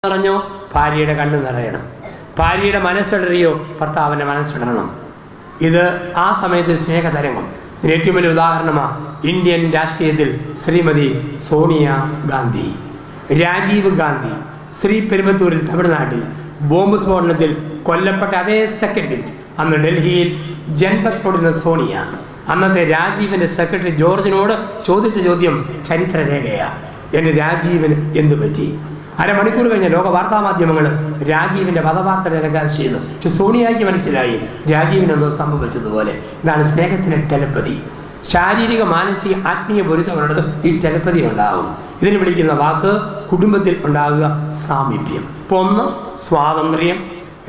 നിറഞ്ഞോ ഭാര്യയുടെ കണ്ണ് നിറയണം. ഭാര്യയുടെ മനസ്സിടറിയോ ഭർത്താവിൻ്റെ മനസ്സിടണം. ഇത് ആ സമയത്ത് സ്നേഹതരംഗം. ഇതിന് ഏറ്റവും വലിയ ഉദാഹരണമാണ് ഇന്ത്യൻ രാഷ്ട്രീയത്തിൽ ശ്രീമതി സോണിയ ഗാന്ധി. രാജീവ് ഗാന്ധി ശ്രീപെരുമ്പത്തൂരിൽ തമിഴ്നാട്ടിൽ ബോംബ് സ്ഫോടനത്തിൽ കൊല്ലപ്പെട്ട അതേ സെക്കൻഡിൽ അന്ന് ഡൽഹിയിൽ ജൻപത് കൊടുക്കുന്ന സോണിയ അന്നത്തെ രാജീവിൻ്റെ സെക്രട്ടറി ജോർജിനോട് ചോദിച്ച ചോദ്യം ചരിത്രരേഖയാണ്. എൻ്റെ രാജീവിന് എന്തു പറ്റി? അരമണിക്കൂർ കഴിഞ്ഞ ലോക വാർത്താ മാധ്യമങ്ങൾ രാജീവിൻ്റെ വധവാർത്ത ടെലികാസ്റ്റ് ചെയ്തു. പക്ഷെ സോണിയയ്ക്ക് മനസ്സിലായി രാജീവിനെന്തോ സംഭവിച്ചതുപോലെ. ഇതാണ് സ്നേഹത്തിൻ്റെ ടെലപ്പതി. ശാരീരിക മാനസിക ആത്മീയ പൊരുത്തമുള്ളത് ഈ ടെലപ്പതി ഉണ്ടാകും. ഇതിന് വിളിക്കുന്ന വാക്ക് കുടുംബത്തിൽ ഉണ്ടാകുക സാമീപ്യം. ഇപ്പോൾ 1 സ്വാതന്ത്ര്യം,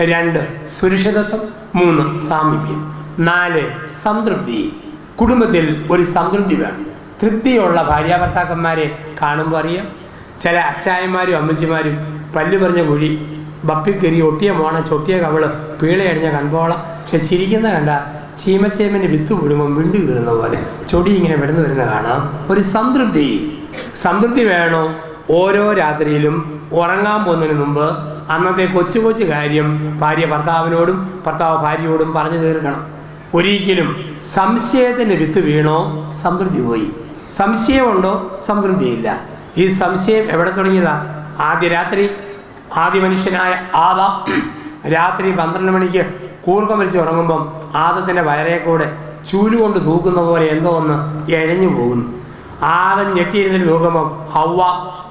2 സുരക്ഷിതത്വം, 3 സാമീപ്യം, 4 സംതൃപ്തി. കുടുംബത്തിൽ ഒരു സംതൃപ്തി വേണം. തൃപ്തിയുള്ള ഭാര്യാഭർത്താക്കന്മാരെ കാണുമ്പോൾ അറിയാം. ചില അച്ചായന്മാരും അമ്മച്ചിമാരും പല്ല് പറഞ്ഞ കുഴി, ബപ്പിക്കരി, ഒട്ടിയ മോണ, ചൊട്ടിയ കവള്, പീളയടിഞ്ഞ കൺപോള, പക്ഷെ ചിരിക്കുന്ന കണ്ട ചീമച്ചേമൻ്റെ വിത്ത് വിടുമ്പം വിണ്ടു കീറുന്ന പോലെ ചൊടി ഇങ്ങനെ വിടന്നു വരുന്ന കാണാം. ഒരു സംതൃപ്തി. സംതൃപ്തി വേണോ? ഓരോ രാത്രിയിലും ഉറങ്ങാൻ പോകുന്നതിന് മുമ്പ് അന്നത്തെ കൊച്ചു കൊച്ചു കാര്യം ഭാര്യ ഭർത്താവിനോടും ഭർത്താവ് ഭാര്യയോടും പറഞ്ഞു തീർക്കണം. ഒരിക്കലും സംശയത്തിൻ്റെ വിത്ത് വീണോ സംതൃപ്തി പോയി. സംശയമുണ്ടോ? സംതൃപ്തിയില്ല. ഈ സംശയം എവിടെ തുടങ്ങിയതാ? ആദ്യ മനുഷ്യനായ ആദാം രാത്രി 12 മണിക്ക് കൂർക്കം വലിച്ച് ഉറങ്ങുമ്പം ആദത്തിൻ്റെ വയറെ കൂടെ ചൂലുകൊണ്ട് തൂക്കുന്ന പോലെ എന്തോ ഒന്ന് എഴഞ്ഞു പോകുന്നു. ആദം ഞെട്ടിയിരുന്നിട്ട് നോക്കുമ്പം ഹവ്വ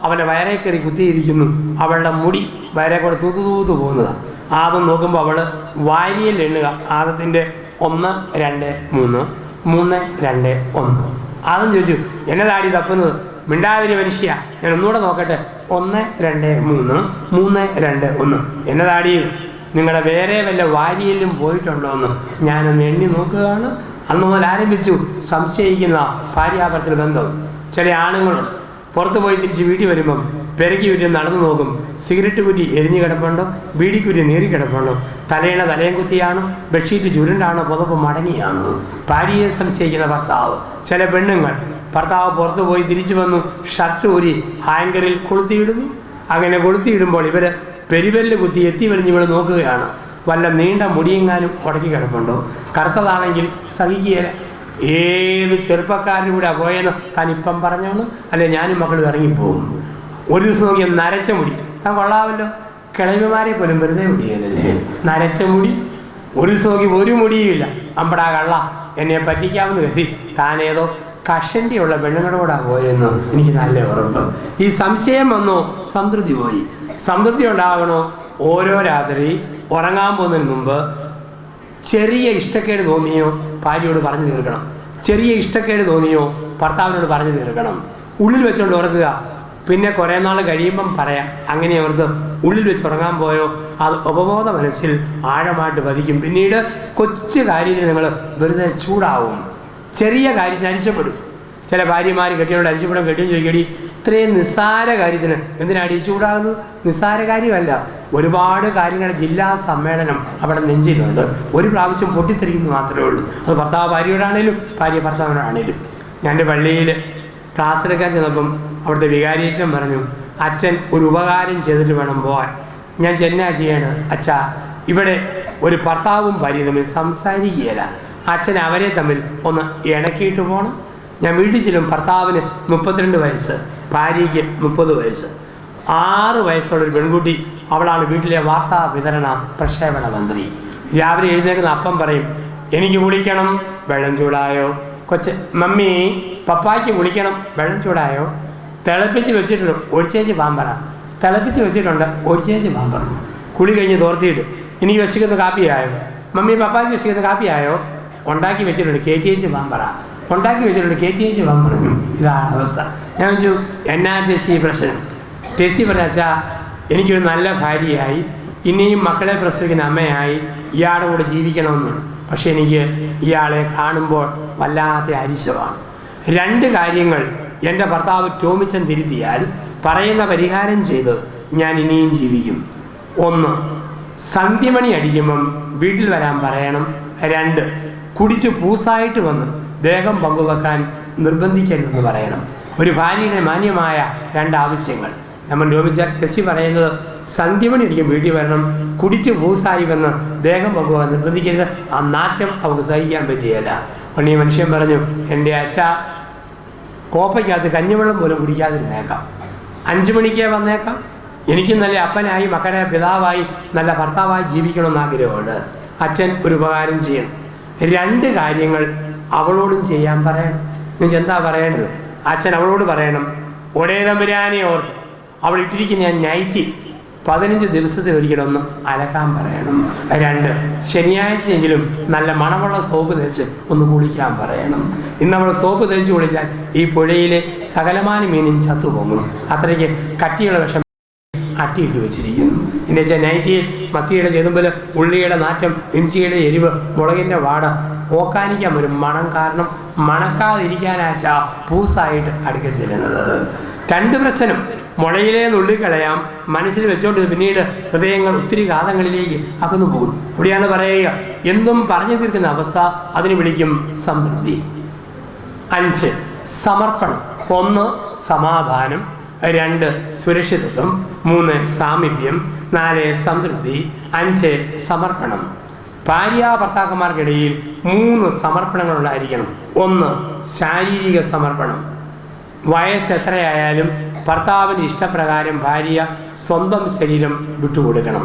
അവൻ്റെ വയറെ കയറി കുത്തിയിരിക്കുന്നു. അവളുടെ മുടി വയറെ കൂടെ തൂത്തു പോകുന്നതാണ്. ആദം നോക്കുമ്പോൾ അവൾ വാരിയിൽ എണ്ണുക. ആദത്തിൻ്റെ 1, 2, 3, 3, 2, 1. ആദം ചോദിച്ചു, എന്നതാടി തപ്പുന്നത്? മിണ്ടാതിരി മനുഷ്യ, ഞാൻ ഒന്നുകൂടെ നോക്കട്ടെ. 1, 2, 3, 3, 2, 1. എന്നതാടി ഇത്? നിങ്ങളുടെ വേറെ വല്ല വാരിയിലും പോയിട്ടുണ്ടോ എന്ന് ഞാനൊന്ന് എണ്ണി നോക്കുകയാണ്. അന്ന് മുതൽ ആരംഭിച്ചു സംശയിക്കുന്ന ഭാര്യാഭർത്തൃ ബന്ധം. ചില ആണുങ്ങളുണ്ട്, പുറത്തു പോയി തിരിച്ച് വീട്ടിൽ വരുമ്പം പെരക്കി വീട്ടിൽ നടന്നു നോക്കും. സിഗരറ്റ് കുറ്റി എരിഞ്ഞു കിടപ്പുണ്ടോ? ബീഡിക്കുറ്റി നീറി കിടപ്പുണ്ടോ? തലയും കുത്തിയാണോ? ബെഡ്ഷീറ്റ് ചുരുണ്ടാണോ? പുതപ്പ് മടങ്ങിയാണോ? ഭാര്യയെ സംശയിക്കുന്ന ഭർത്താവ്. ചില പെണ്ണുങ്ങൾ ഭർത്താവ് പുറത്തു പോയി തിരിച്ചു വന്നു, ഷർട്ട് ഊരി ഹാങ്കറിൽ കൊളുത്തിയിടുന്നു. അങ്ങനെ കൊളുത്തിയിടുമ്പോൾ ഇവർ പെരുവെല്ല് കുത്തി എത്തി വലിഞ്ഞ് ഇവിടെ നോക്കുകയാണ്. വല്ല നീണ്ട മുടിയെങ്ങാനും ഉടക്കി കിടപ്പുണ്ടോ? കറുത്തതാണെങ്കിൽ സഹിക്കുകയില്ല. ഏത് ചെറുപ്പക്കാരനും കൂടെ പോയെന്ന് തനിപ്പം പറഞ്ഞോന്ന്, അല്ലെ ഞാനും മക്കളും ഇറങ്ങിപ്പോകും. ഒരു ദിവസം നോക്കിയാൽ നരച്ച മുടി. താൻ കൊള്ളാമല്ലോ, കിളവിമാരെ പോലും വെറുതെ മുടിയല്ലേ നരച്ച മുടി. ഒരു ദിവസം നോക്കി ഒരു മുടിയുമില്ല. അമ്പടാ കള്ള, എന്നെ പറ്റിക്കാമെന്ന് കരുതി താനേതോ കഷണ്ടിയുള്ള പെണ്ണുങ്ങളുടെ കൂടെ പോയെന്ന് എനിക്ക് നല്ല ഉറപ്പ്. ഈ സംശയം വന്നോ സംതൃപ്തി പോയി. സംതൃപ്തി ഉണ്ടാകണോ? ഓരോ രാത്രി ഉറങ്ങാൻ പോകുന്നതിന് മുമ്പ് ചെറിയ ഇഷ്ടക്കേട് തോന്നിയോ ഭാര്യയോട് പറഞ്ഞു തീർക്കണം. ചെറിയ ഇഷ്ടക്കേട് തോന്നിയോ ഭർത്താവിനോട് പറഞ്ഞു തീർക്കണം. ഉള്ളിൽ വെച്ചുകൊണ്ട് ഉറക്കുക. പിന്നെ കുറേ നാൾ കഴിയുമ്പം പറയാം. അങ്ങനെ ഓർത്ത് ഉള്ളിൽ വെച്ച് ഉറങ്ങാൻ പോയോ അത് ഉപബോധ മനസ്സിൽ ആഴമായിട്ട് പതിക്കും. പിന്നീട് കൊച്ചു കാര്യത്തിന് നിങ്ങൾ വെറുതെ ചൂടാവും. ചെറിയ കാര്യത്തിന് അരിശപ്പെടും. ചില ഭാര്യമാർ കെട്ടിയോട് അരിശപ്പെടും. കെട്ടിയും ചോദിക്കടി, ഇത്രയും നിസ്സാര കാര്യത്തിന് എന്തിനാണ് ഈ ചൂടാകുന്നത്? നിസ്സാര കാര്യമല്ല, ഒരുപാട് കാര്യങ്ങളുടെ ജില്ലാ സമ്മേളനം അവിടെ നെഞ്ചിലുണ്ട്. ഒരു പ്രാവശ്യം പൊട്ടിത്തെറിക്കുന്നു മാത്രമേ ഉള്ളൂ. അത് ഭർത്താവ് ഭാര്യയോടാണേലും ഭാര്യ ഭർത്താവിനോടാണേലും. ഞാൻ എൻ്റെ പള്ളിയിൽ ക്ലാസ് എടുക്കാൻ ചെന്നപ്പം അവിടുത്തെ വികാരിയച്ഛൻ പറഞ്ഞു, അച്ഛൻ ഒരു ഉപകാരം ചെയ്തിട്ട് വേണം പോകാൻ. ഞാൻ ചെന്നാ ചെയ്യണത്? അച്ഛാ, ഇവിടെ ഒരു ഭർത്താവും ഭാര്യയും തമ്മിൽ സംസാരിക്കുകയില്ല. അച്ഛൻ അവരെ തമ്മിൽ ഒന്ന് ഇണക്കിയിട്ട് പോകണം. ഞാൻ വീട്ടിൽ ചെല്ലും. ഭർത്താവിന് 32 വയസ്സ്, ഭാര്യയ്ക്ക് 30 വയസ്സ്. 6 വയസ്സുള്ളൊരു പെൺകുട്ടി. അവളാണ് വീട്ടിലെ വാർത്താ വിതരണ പ്രക്ഷേപണ മന്ത്രി. രാവിലെ എഴുന്നേൽക്കുന്ന അപ്പം പറയും, എനിക്ക് കുളിക്കണം, വെള്ളം ചൂടായോ? കൊച്ച്, മമ്മി പപ്പായ്ക്ക് കുളിക്കണം, വെള്ളം ചൂടായോ? തിളപ്പിച്ച് വെച്ചിട്ടുണ്ട്, ഒഴിച്ചേച്ച് പാമ്പറ. തിളപ്പിച്ച് വെച്ചിട്ടുണ്ട്, ഒഴിച്ചേച്ച് പാമ്പറ. കുളി കഴിഞ്ഞ് തോർത്തിയിട്ട്, എനിക്ക് വിശക്കുന്ന കാപ്പിയായോ? മമ്മി പപ്പായ്ക്ക് വിശക്കുന്ന കാപ്പിയായോ? ഉണ്ടാക്കി വെച്ചിട്ടുണ്ട്, കയറ്റിയേച്ച് പാമ്പറ. ഉണ്ടാക്കി വെച്ചിട്ടുണ്ട്, കയറ്റിയേച്ച് പാമ്പറ. ഇതാണ് അവസ്ഥ. ഞാൻ ചോദിച്ചു, എന്നാ ടെസ്സി പ്രശ്നം? ടെസ്സി പറഞ്ഞ, അച്ഛാ, എനിക്കൊരു നല്ല ഭാര്യയായി, ഇനിയും മക്കളെ പ്രസവിക്കുന്ന അമ്മയായി ഇയാളുടെ കൂടെ ജീവിക്കണമെന്നുണ്ട്. പക്ഷെ എനിക്ക് ഇയാളെ കാണുമ്പോൾ വല്ലാത്ത അരിശമാണ്. 2 കാര്യങ്ങൾ എൻ്റെ ഭർത്താവ് ടോമിച്ചൻ തിരുത്തിയാൽ പറയുന്ന പരിഹാരം ചെയ്ത് ഞാൻ ഇനിയും ജീവിക്കും. 1, സന്ധ്യമണി അടിക്കുമ്പം വീട്ടിൽ വരാൻ പറയണം. 2, കുടിച്ച് പൂസായിട്ട് വന്ന് ദേഹം പങ്കുവെക്കാൻ നിർബന്ധിക്കരുതെന്ന് പറയണം. ഒരു ഭാര്യയുടെ മാന്യമായ 2 ആവശ്യങ്ങൾ. നമ്മൾ ടോമിച്ച ടെസ്സി പറയുന്നത് സന്ധ്യമണി അടിക്കും വീട്ടിൽ വരണം, കുടിച്ച് പൂസായി വന്ന് ദേഹം പോകുവാൻ നിർബന്ധിക്കരുത്. ആ നാറ്റം അവൾക്ക് സഹിക്കാൻ പറ്റുകയില്ല. പണ്ട് ഈ മനുഷ്യൻ പറഞ്ഞു, എൻ്റെ അച്ഛ കോപ്പയ്ക്കകത്ത് കഞ്ഞിവെള്ളം പോലും കുടിക്കാതിരുന്നേക്കാം, 5 മണിക്കേ വന്നേക്കാം, എനിക്കും നല്ല അപ്പനായി മക്കളുടെ പിതാവായി നല്ല ഭർത്താവായി ജീവിക്കണമെന്ന് ആഗ്രഹമുണ്ട്. അച്ഛൻ ഒരു ഉപകാരം ചെയ്യണം, 2 കാര്യങ്ങൾ അവളോടും ചെയ്യാൻ പറയണം. എന്നുവെച്ചാൽ എന്താ പറയേണ്ടത്? അച്ഛൻ അവളോട് പറയണം, ഒരേ തമ്പുരാനെ ഓർത്ത് അവൾ ഇട്ടിരിക്കുന്ന ഞാൻ നൈറ്റി 15 ദിവസത്തിൽ ഒരിക്കലൊന്ന് അലക്കാൻ പറയണം. 2, ശനിയാഴ്ചയെങ്കിലും നല്ല മണമുള്ള സോപ്പ് തേച്ച് ഒന്ന് കുളിക്കാൻ പറയണം. ഇന്ന് അവൾ സോപ്പ് തേച്ച് കുളിച്ചാൽ ഈ പുഴയിലെ സകലമാന മീനും ചത്തുപോകും. അത്രയ്ക്ക് കട്ടിയുള്ള വിഷം അട്ടിയിട്ട് വെച്ചിരിക്കുന്നു. എന്നു വെച്ചാൽ നൈറ്റിയിൽ മത്തിയുടെ ചെതുമ്പൽ, ഉള്ളിയുടെ നാറ്റം, ഇഞ്ചിയുടെ എരിവ്, മുളകിൻ്റെ വാട, ഓക്കാനിക്കാൻ വരും മണം. കാരണം മണക്കാതിരിക്കാനാച്ചാ പൂസായിട്ട് അടുക്ക ചെല്ലുന്നത്. 2 പ്രശ്നം മുളയിലേ നുള്ളിക്കളയാം, മനസ്സിൽ വെച്ചോണ്ട് പിന്നീട് ഹൃദയങ്ങൾ ഒത്തിരി ഘാതങ്ങളിലേക്ക് അകന്നു പോകും. ഇവിടെയാണ് പറയുക, എന്തും പറഞ്ഞു തീർക്കുന്ന അവസ്ഥ, അതിന് വിളിക്കും സംതൃപ്തി. 5 സമർപ്പണം. 1 സമാധാനം, 2 സുരക്ഷിതത്വം, 3 സാമീപ്യം, 4 സംതൃപ്തി, 5 സമർപ്പണം. ഭാര്യ ഭർത്താക്കന്മാർക്കിടയിൽ 3 സമർപ്പണങ്ങൾ ഉണ്ടായിരിക്കണം. 1 ശാരീരിക സമർപ്പണം. വയസ്സ് എത്രയായാലും ഭർത്താവിൻ്റെ ഇഷ്ടപ്രകാരം ഭാര്യ സ്വന്തം ശരീരം വിട്ടുകൊടുക്കണം.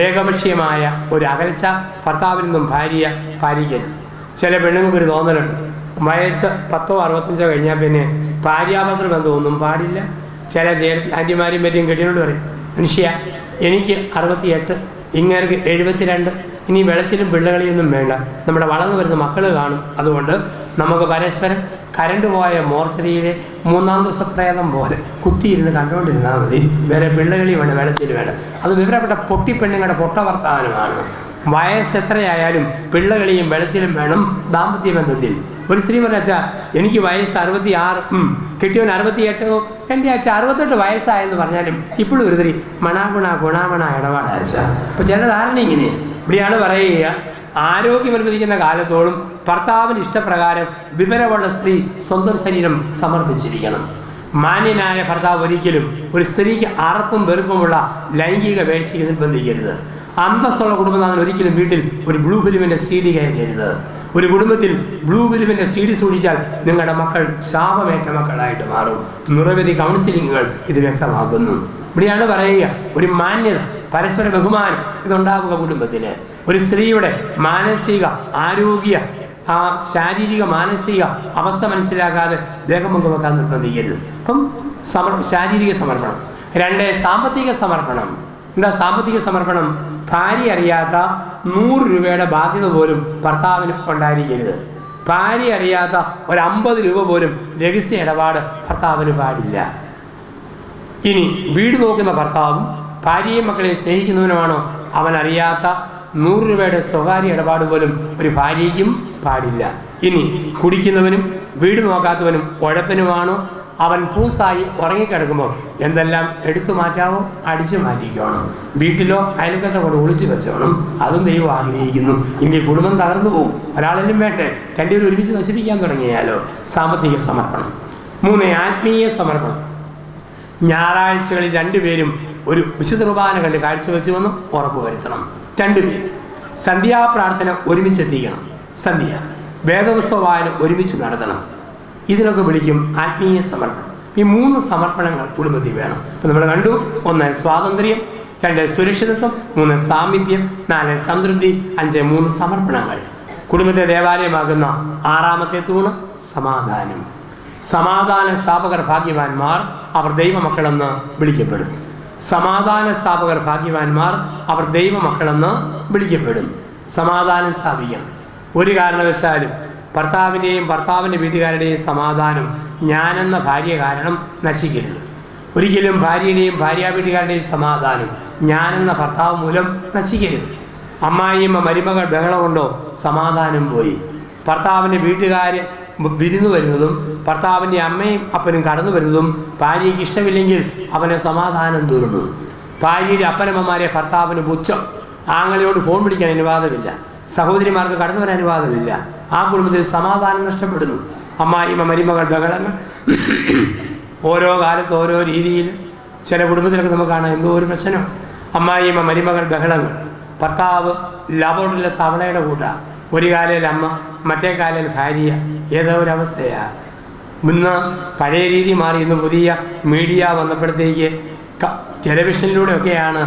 ഏകപക്ഷീയമായ ഒരു അകൽച്ച ഭർത്താവിൽ നിന്നും ഭാര്യ പാലിക്കരുത്. ചില പെണ്ണുങ്ങൾക്കൊരു തോന്നലുണ്ട്, വയസ്സ് 10 65 കഴിഞ്ഞാൽ പിന്നെ ഭാര്യാഭർത്തൃ ബന്ധമൊന്നും പാടില്ല. ചില ആൻറ്റിമാരും പറ്റിയും കെട്ടിയോട് പറയും, മനുഷ്യ എനിക്ക് 68, ഇങ്ങേർക്ക് 72, ഇനി വെളച്ചിലും പിള്ളകളിയൊന്നും വേണ്ട, നമ്മുടെ വളർന്നു വരുന്ന മക്കൾ കാണും, അതുകൊണ്ട് നമുക്ക് പരസ്പരം കരണ്ട് പോയ മോർച്ചറിയിലെ 3-ാം ദിവസ പ്രേതം പോലെ കുത്തിയിരുന്ന് കണ്ടുകൊണ്ടിരുന്നാൽ മതി, വേറെ പിള്ളകളി വേണ്ട, വെളച്ചിൽ വേണ്ട. അത് വിവരപ്പെട്ട പൊട്ടിപ്പെണ്ണുങ്ങളുടെ പൊട്ടവർത്താനമാണ്. വയസ്സ് എത്രയായാലും പിള്ളകളിയും വെളച്ചിലും വേണം ദാമ്പത്യ ബന്ധത്തിൽ. ഒരു സ്ത്രീ പറഞ്ഞാ, എനിക്ക് വയസ്സ് 66, കെട്ടിയവൻ 68, എൻ്റെ അച്ഛ 68 വയസ്സായെന്ന് പറഞ്ഞാലും ഇപ്പോഴും ഒരു സ്ത്രീ മണാഗുണ ഗുണാമണ ഇടപാടച്ച. അപ്പോൾ ചില ധാരണ ഇങ്ങനെ ഇവിടെയാണ് പറയുക, ആരോഗ്യം അനുവദിക്കുന്ന കാലത്തോളം ഭർത്താവിന് ഇഷ്ടപ്രകാരം വിവരമുള്ള സ്ത്രീ സ്വന്തം ശരീരം സമർപ്പിച്ചിരിക്കണം. മാന്യനായ ഭർത്താവ് ഒരിക്കലും ഒരു സ്ത്രീക്ക് അറപ്പും വെറുപ്പുമുള്ള ലൈംഗിക വീഴ്ചയ്ക്ക് നിർബന്ധിക്കരുത്. അന്തസ്സുള്ള കുടുംബനാഥൻ ഒരിക്കലും വീട്ടിൽ ഒരു ബ്ലൂ ഫിലിമിൻ്റെ CD കയറ്റരുത്. ഒരു കുടുംബത്തിൽ ബ്ലൂ ഫിലിമിൻ്റെ CD സൂക്ഷിച്ചാൽ നിങ്ങളുടെ മക്കൾ ശാപമേറ്റ മക്കളായിട്ട് മാറും. നിരവധി കൗൺസിലിങ്ങുകൾ ഇത് വ്യക്തമാക്കുന്നു. ഇവിടെയാണ് പറയുക, ഒരു മാന്യത, പരസ്പര ബഹുമാനം ഇതുണ്ടാവുക കുടുംബത്തിന്. ഒരു സ്ത്രീയുടെ മാനസിക ആരോഗ്യ ശാരീരിക മാനസിക അവസ്ഥ മനസ്സിലാക്കാതെ ദേഹം പങ്കുവെക്കാൻ നിർബന്ധിക്കരുത്. അപ്പം ശാരീരിക സമർപ്പണം. 2 സാമ്പത്തിക സമർപ്പണം. എന്താ സാമ്പത്തിക സമർപ്പണം? ഭാര്യ അറിയാത്ത 100 രൂപയുടെ ബാധ്യത പോലും ഭർത്താവിന് ഉണ്ടായിരിക്കരുത്. ഭാര്യ അറിയാത്ത ഒരു 50 രൂപ പോലും രഹസ്യ ഇടപാട് ഭർത്താവിന് പാടില്ല. ഇനി വീട് നോക്കുന്ന ഭർത്താവും ഭാര്യയും മക്കളെയും സ്നേഹിക്കുന്നവനുമാണോ, അവൻ അറിയാത്ത 100 രൂപയുടെ സ്വകാര്യ ഇടപാട് പോലും ഒരു ഭാര്യയ്ക്കും പാടില്ല. ഇനി കുടിക്കുന്നവനും വീട് നോക്കാത്തവനും ഉഴപ്പനുമാണോ, അവൻ പൂസായി ഉറങ്ങിക്കിടക്കുമ്പോൾ എന്തെല്ലാം എടുത്തു മാറ്റാവോ അടിച്ചു മാറ്റിക്കോണം. വീട്ടിലോ അയൽക്കത്തെ കൊണ്ട് ഒളിച്ചു വെച്ചോണം. അതും ദൈവം ആഗ്രഹിക്കുന്നു. ഇനി കുടുംബം തകർന്നു പോകും. ഒരാളെല്ലാം വേണ്ടേ, 2 പേരും ഒരുമിച്ച് നശിപ്പിക്കാൻ തുടങ്ങിയാലോ. സാമ്പത്തിക സമർപ്പണം. 3 ആത്മീയ സമർപ്പണം. ഞായറാഴ്ചകളിൽ 2 പേരും ഒരു വിശുദ്ധ കുർബാന കണ്ട് കാഴ്ചവെച്ചുവെന്ന് ഉറപ്പ് വരുത്തണം. 2 പേർ സന്ധ്യാപ്രാർത്ഥന ഒരുമിച്ചെത്തിക്കണം. സന്ധ്യ വേദപുസ്തക വായന ഒരുമിച്ച് നടത്തണം. ഇതിനൊക്കെ വിളിക്കും ആത്മീയ സമർപ്പണം. ഈ 3 സമർപ്പണങ്ങൾ കുടുംബത്തിൽ വേണം. ഇപ്പം നമ്മൾ കണ്ടു, 1 സ്വാതന്ത്ര്യം, 2 സുരക്ഷിതത്വം, 3 സാമീപ്യം, 4 സംതൃപ്തി, 5 3 സമർപ്പണങ്ങൾ. കുടുംബത്തെ ദേവാലയമാകുന്ന 6ാമത്തെ തൂണ് സമാധാനം. സമാധാന സ്ഥാപകർ ഭാഗ്യവാന്മാർ, അവർ ദൈവമക്കളെന്ന് വിളിക്കപ്പെടും. സമാധാന സ്ഥാപകർ ഭാഗ്യവാന്മാർ, അവർ ദൈവമക്കളെന്ന് വിളിക്കപ്പെടും. സമാധാനം സ്ഥാപിക്കണം. ഒരു കാരണവശാലും ഭർത്താവിൻ്റെയും ഭർത്താവിൻ്റെ വീട്ടുകാരുടെയും സമാധാനം ഞാനെന്ന ഭാര്യ കാരണം നശിക്കരുത്. ഒരിക്കലും ഭാര്യയുടെയും ഭാര്യ വീട്ടുകാരുടെയും സമാധാനം ഞാനെന്ന ഭർത്താവ് മൂലം നശിക്കരുത്. അമ്മായിയമ്മ മരുമകൾ ബഹളം കൊണ്ടോ സമാധാനം പോയി. ഭർത്താവിൻ്റെ വീട്ടുകാർ വിരുന്നു വരുന്നതും ഭർത്താവിൻ്റെ അമ്മയും അപ്പനും കടന്നു വരുന്നതും ഭാര്യയ്ക്ക് ഇഷ്ടമില്ലെങ്കിൽ അവനെ സമാധാനം തീർന്നു. ഭാര്യയുടെ അപ്പനമ്മമാരെ ഭർത്താവിന് പുച്ഛം, ആങ്ങളയോട് ഫോൺ വിളിക്കാൻ അനുവാദമില്ല, സഹോദരിമാർക്ക് കടന്നു വരാൻ അനുവാദമില്ല. ആ കുടുംബത്തിൽ സമാധാനം നഷ്ടപ്പെടുന്നു. അമ്മായിമ്മ മരുമകൾ ബഹളങ്ങൾ ഓരോ കാലത്ത് ഓരോ രീതിയിൽ. ചില കുടുംബത്തിലൊക്കെ നമുക്ക് കാണാം എന്തോ ഒരു പ്രശ്നം. അമ്മായിയമ്മ മരുമകൾ ബഹളങ്ങൾ, ഭർത്താവ് ലബോർഡിലെ തവളയുടെ കൂട്ട, ഒരു കാലയിൽ അമ്മ, മറ്റേ കാലയിൽ ഭാര്യ. ഏതോ ഒരവസ്ഥയാണ്. ഇന്ന് പഴയ രീതി മാറി, ഇന്ന് പുതിയ മീഡിയ വന്നപ്പോഴത്തേക്ക് ടെലിവിഷനിലൂടെയൊക്കെയാണ്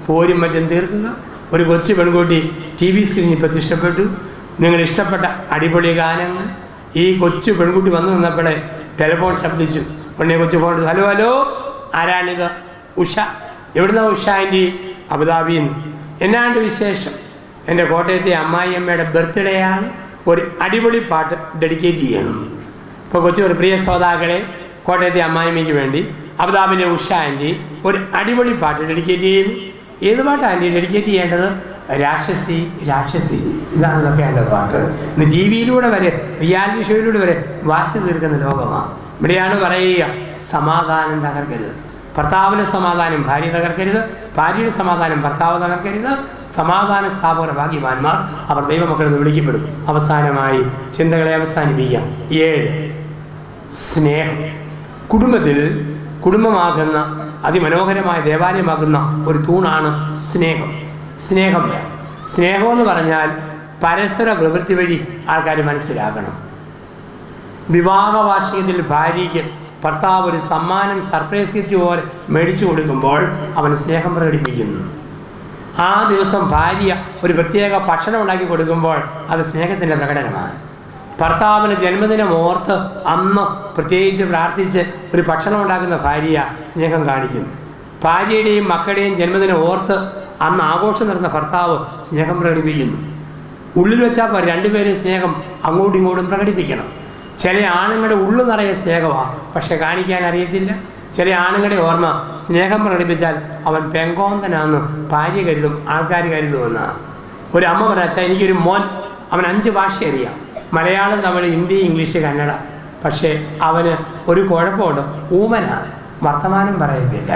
പോരും മറ്റും തീർക്കുക. ഒരു കൊച്ചു പെൺകുട്ടി TV സ്ക്രീനിൽ പ്രത്യക്ഷപ്പെട്ടു. നിങ്ങൾ ഇഷ്ടപ്പെട്ട അടിപൊളി ഗാനങ്ങൾ. ഈ കൊച്ചു പെൺകുട്ടി വന്നു നിന്നപ്പോഴേ ടെലിഫോൺ ശബ്ദിച്ചു. ഉടനെ കൊച്ചു ഫോൺ, ഹലോ ഹലോ, ആരാണിത്? ഉഷ. എവിടുന്നാ ഉഷ ആൻറ്റി? അബുദാബിയിൽ നിന്ന്. എന്നാണ്ട് വിശേഷം? എൻ്റെ കോട്ടയത്തെ അമ്മായിയമ്മയുടെ ബർത്ത്ഡേ ആണ്, ഒരു അടിപൊളി പാട്ട് ഡെഡിക്കേറ്റ് ചെയ്യണം. ഇപ്പോൾ കൊച്ചു ഒരു പ്രിയ ശ്രോതാക്കളെ, കോട്ടയത്തെ അമ്മായിമ്മയ്ക്ക് വേണ്ടി അബുദാബിയിലെ ഉഷ ആൻറ്റി ഒരു അടിപൊളി പാട്ട് ഡെഡിക്കേറ്റ് ചെയ്യുന്നു. ഏത് പാട്ട് ആൻറ്റി ഡെഡിക്കേറ്റ് ചെയ്യേണ്ടത്? രാക്ഷസി രാക്ഷസി, ഇതാണ് ഇതൊക്കെ എൻ്റെ പാട്ട്. ഇന്ന് TV യിലൂടെ വരെ, റിയാലിറ്റി ഷോയിലൂടെ വരെ വാശി തീർക്കുന്ന ലോകമാണ്. ഇവിടെയാണ് പറയുക, സമാധാനം തകർക്കരുത്. ഭർത്താവിൻ്റെ സമാധാനം ഭാര്യ തകർക്കരുത്, ഭാര്യയുടെ സമാധാനം ഭർത്താവ് തകർക്കരുത്. സമാധാന സ്ഥാപകർ ഭാഗ്യവാന്മാർ, അവർ ദൈവമക്കളെന്ന് വിളിക്കപ്പെടും. അവസാനമായി ചിന്തകളെ അവസാനിപ്പിക്കാം. 7, സ്നേഹം. കുടുംബത്തിൽ കുടുംബമാകുന്ന അതിമനോഹരമായ ദേവാലയമാകുന്ന ഒരു തൂണാണ് സ്നേഹം. സ്നേഹം വേണം. സ്നേഹമെന്ന് പറഞ്ഞാൽ പരസ്പര പ്രവൃത്തി വഴി ആൾക്കാർ മനസ്സിലാക്കണം. വിവാഹ വാർഷികത്തിൽ ഭാര്യയ്ക്ക് ഭർത്താവ് ഒരു സമ്മാനം, സർപ്രൈസ് ഗിഫ്റ്റ് പോലെ മേടിച്ചു കൊടുക്കുമ്പോൾ അവൻ സ്നേഹം പ്രകടിപ്പിക്കുന്നു. ആ ദിവസം ഭാര്യ ഒരു പ്രത്യേക ഭക്ഷണം ഉണ്ടാക്കി കൊടുക്കുമ്പോൾ അത് സ്നേഹത്തിൻ്റെ പ്രകടനമാണ്. ഭർത്താവിന് ജന്മദിനം ഓർത്ത് അന്ന് പ്രത്യേകിച്ച് പ്രാർത്ഥിച്ച് ഒരു ഭക്ഷണം ഉണ്ടാക്കുന്ന ഭാര്യ സ്നേഹം കാണിക്കുന്നു. ഭാര്യയുടെയും മക്കളുടെയും ജന്മദിനം ഓർത്ത് അന്ന് ആഘോഷം നടന്ന ഭർത്താവ് സ്നേഹം പ്രകടിപ്പിക്കുന്നു. ഉള്ളിൽ വെച്ചാൽ രണ്ടുപേരും സ്നേഹം അങ്ങോട്ടും ഇങ്ങോട്ടും പ്രകടിപ്പിക്കണം. ചില ആണുങ്ങളുടെ ഉള്ളു നിറയെ സ്നേഹമാണ്, പക്ഷെ കാണിക്കാൻ അറിയത്തില്ല. ചില ആണുങ്ങളുടെ ഓർമ്മ സ്നേഹം പ്രകടിപ്പിച്ചാൽ അവൻ പെങ്കോന്തനാന്ന് ഭാര്യ കരുതും, ആൾക്കാർ കരുതുമെന്നാണ്. ഒരു അമ്മ പറഞ്ഞാൽ, എനിക്കൊരു മോൻ, അവൻ 5 ഭാഷ അറിയാം, മലയാളം, തമിഴ്, ഹിന്ദി, ഇംഗ്ലീഷ്, കന്നഡ. പക്ഷേ അവന് ഒരു കുഴപ്പമുണ്ട്, ഊമനാണ്, വർത്തമാനം പറയത്തില്ല.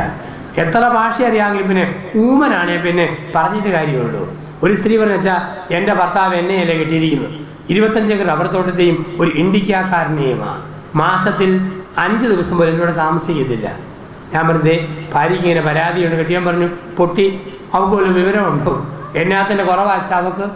എത്ര ഭാഷ അറിയാമെങ്കിലും പിന്നെ ഊമനാണേ പിന്നെ പറഞ്ഞിട്ട് കാര്യമുള്ളൂ. ഒരു സ്ത്രീ പറഞ്ഞാൽ, എൻ്റെ ഭർത്താവ് എന്നെയല്ലേ കിട്ടിയിരിക്കുന്നത്, 25 ഏക്കർ റബ്ബർ തോട്ടത്തെയും ഒരു ഇന്ത്യക്കാരനെയുമാണ്, മാസത്തിൽ 5 ദിവസം പോലും എന്നോട് താമസിക്കത്തില്ല. ഞാൻ പറഞ്ഞേ, ഭാര്യയ്ക്ക് ഇങ്ങനെ പരാതിയുണ്ട്. കെട്ടിയാൻ പറഞ്ഞു, പൊട്ടി, അവൾക്ക് വല്ല വിവരമുണ്ടോ? എന്നാത്തിൻ്റെ കുറവാച്ച അവൾക്ക്?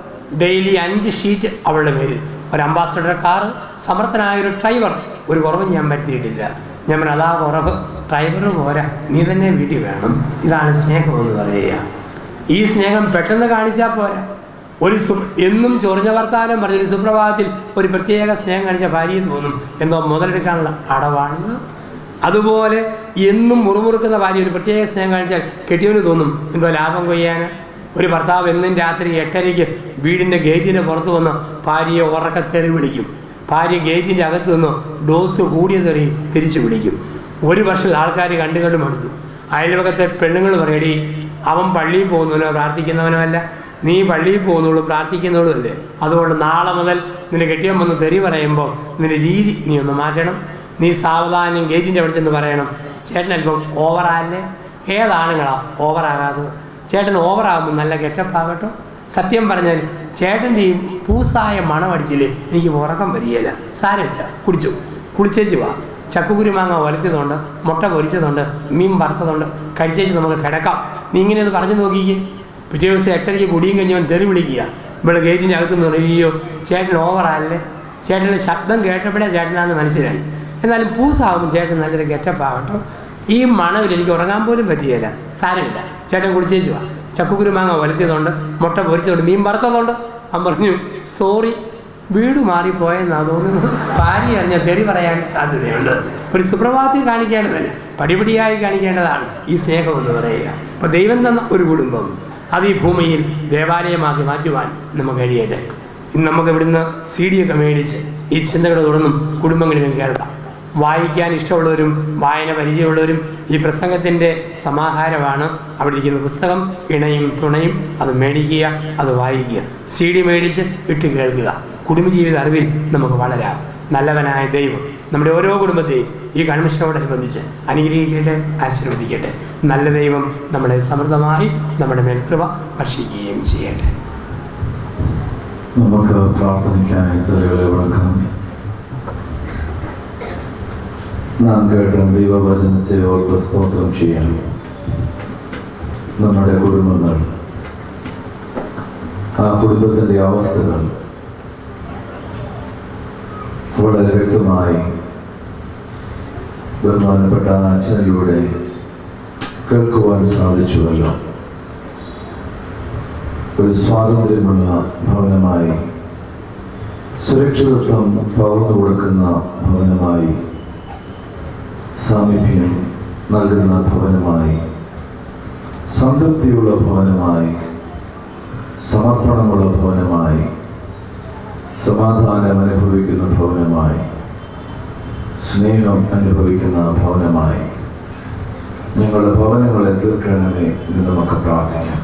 ഡെയിലി 5 ഷീറ്റ് അവളുടെ പേരിൽ, ഒരു അംബാസഡർ കാറ്, സമർത്ഥനായൊരു ഡ്രൈവർ, ഒരു കുറവും ഞാൻ വരുത്തിയിട്ടില്ല. ഞാൻ പറഞ്ഞു, അതാ കുറവ്, ഡ്രൈവർ പോരാ, നീ തന്നെ വീട്ടിൽ വേണം. ഇതാണ് സ്നേഹമെന്ന് പറയുക. ഈ സ്നേഹം പെട്ടെന്ന് കാണിച്ചാൽ പോരാ. എന്നും ചൊറിഞ്ഞ വർത്താനം പറഞ്ഞൊരു സുപ്രഭാതത്തിൽ ഒരു പ്രത്യേക സ്നേഹം കാണിച്ച ഭാര്യയെ തോന്നും എന്തോ മുതലെടുക്കാനുള്ള അടവാണിത്. അതുപോലെ എന്നും മുറുമുറുക്കുന്ന ഭാര്യ ഒരു പ്രത്യേക സ്നേഹം കാണിച്ചാൽ കെട്ടിയവന് തോന്നും എന്തോ ലാഭം കൊയ്യാൻ. ഒരു ഭർത്താവ് എന്നും രാത്രി 8:30 വീടിൻ്റെ ഗേറ്റിൻ്റെ പുറത്ത് വന്ന് ഭാര്യയെ ഉറക്കത്തെറി വിളിക്കും. ഭാര്യ ഗേറ്റിൻ്റെ അകത്ത് നിന്ന് ഡോസ് കൂടിയ തെറി തിരിച്ചു വിളിക്കും. 1 വർഷം ആൾക്കാർ കണ്ടു മടുത്തു. അയൽവകത്തെ പെണ്ണുങ്ങൾ പറയടി, അവൻ പള്ളിയിൽ പോകുന്നവനോ പ്രാർത്ഥിക്കുന്നവനോ അല്ല, നീ പള്ളിയിൽ പോകുന്നുള്ളൂ പ്രാർത്ഥിക്കുന്നുള്ളൂ അല്ലേ. അതുകൊണ്ട് നാളെ മുതൽ നിന്നെ കെട്ടിയാൻ വന്ന് തെറി പറയുമ്പോൾ നിന്റെ രീതി നീ ഒന്ന് മാറ്റണം. നീ സാവധാനം ഗേറ്റിൻ്റെ അവിടെ ചെന്ന് പറയണം, ചേട്ടൻ അല്പം ഓവറാല്ലേ. ഏതാണുങ്ങളാണ് ഓവറാകാത്തത്? ചേട്ടൻ ഓവറാകുമ്പോൾ നല്ല ഗെറ്റപ്പാകട്ടോ. സത്യം പറഞ്ഞാൽ ചേട്ടൻ്റെ ഈ പൂസായ മണമടിച്ചില്ലേ എനിക്ക് ഉറക്കം വരികയില്ല. സാരമില്ല, കുളിച്ചേച്ച് വാ. ചക്കുകുരുമാങ്ങ ഒലച്ചതുണ്ട്, മുട്ട പൊരിച്ചതുണ്ട്, മീൻ വറുത്തതുണ്ട്, കഴിച്ചേച്ച് നമുക്ക് കിടക്കാം. നീ ഇങ്ങനെ ഒന്ന് പറഞ്ഞു നോക്കിക്കേ. പിറ്റേ ദിവസം 8:30 കുടിയും കഴിഞ്ഞവൻ തെറി വിളിക്കുക. ഇവിടെ ഗേറ്റിൻ്റെ അകത്ത് നിന്ന് പറയോ, ചേട്ടൻ ഓവറല്ലേ. ചേട്ടൻ്റെ ശബ്ദം കേട്ടപ്പോഴേ ചേട്ടനാണെന്ന് മനസ്സിലായി. എന്നാലും പൂസാകുമ്പോൾ ചേട്ടൻ നല്ലൊരു ഗെറ്റപ്പാകട്ടോ. ഈ മണവിൽ എനിക്ക് ഉറങ്ങാൻ പോലും പറ്റിയല്ല. സാരമില്ല, ചേട്ടൻ കുളിച്ചേച്ചു വാ. ചക്കുകുരുമാങ്ങ ഒലത്തിയതുകൊണ്ട്, മുട്ട പൊരിച്ചതുകൊണ്ട്, മീൻ വറുത്തതുകൊണ്ട്. അവൻ പറഞ്ഞു, സോറി, വീട് മാറിപ്പോയെന്നാണ് തോന്നുന്നു. ഭാര്യ അറിഞ്ഞ തെറി പറയാൻ സാധ്യതയുണ്ട്. ഒരു സുപ്രഭാതത്തിൽ കാണിക്കേണ്ടതല്ല, പടിപടിയായി കാണിക്കേണ്ടതാണ് ഈ സ്നേഹം എന്ന് പറയുക. അപ്പോൾ ദൈവം തന്ന ഒരു കുടുംബം അത് ഈ ഭൂമിയിൽ ദേവാലയമാക്കി മാറ്റുവാൻ നമുക്ക് കഴിയട്ടെ. ഇന്ന് നമുക്ക് ഇവിടുന്ന് CD ഒക്കെ മേടിച്ച് ഈ ചിന്തകൾ തുടർന്നും കുടുംബങ്ങളിലും കേൾക്കാം. വായിക്കാൻ ഇഷ്ടമുള്ളവരും വായന പരിചയമുള്ളവരും ഈ പ്രസംഗത്തിൻ്റെ സമാഹാരമാണ് അവിടെ ഇരിക്കുന്ന പുസ്തകം, ഇണയും തുണയും. അത് മേടിക്കുക, അത് വായിക്കുക, CD മേടിച്ച് ഇട്ട് കേൾക്കുക. കുടുംബജീവിത അറിവിൽ നമുക്ക് വളരാം. നല്ലവനായ ദൈവം നമ്മുടെ ഓരോ കുടുംബത്തെയും ഈ കൺമിഷനോടനുബന്ധിച്ച് അനുഗ്രഹിക്കട്ടെ, ആശീർവദിക്കട്ടെ. നല്ല ദൈവം നമ്മളെ സമൃദ്ധമായി നമ്മുടെ മേൽ കൃപ വർഷിക്കുകയും ചെയ്യട്ടെ. നമുക്ക് പ്രാർത്ഥനയ്ക്കായി തലകളെ വണക്കാം. നാം കേട്ട ദൈവവചനത്തെ ഓർത്ത് സ്തോത്രം ചെയ്യാം. നമ്മുടെ കുടുംബങ്ങൾ, ആ കുടുംബത്തിൻ്റെ അവസ്ഥകൾ വളരെ വ്യക്തമായി ബഹുമാനപ്പെട്ട അച്ഛനിലൂടെ കേൾക്കുവാൻ സാധിച്ചുവല്ലോ. ഒരു സ്വാതന്ത്ര്യമുള്ള ഭവനമായി, സുരക്ഷിതത്വം പകർന്നു കൊടുക്കുന്ന ഭവനമായി, സാമീപ്യം നൽകുന്ന ഭവനമായി, സംതൃപ്തിയുള്ള ഭവനമായി, സമർപ്പണമുള്ള ഭവനമായി, സമാധാനം അനുഭവിക്കുന്ന ഭവനമായി, സ്നേഹം അനുഭവിക്കുന്ന ഭവനമായി ഞങ്ങളുടെ ഭവനങ്ങളെ തീർക്കണമേ എന്ന് നമുക്ക് പ്രാർത്ഥിക്കാം.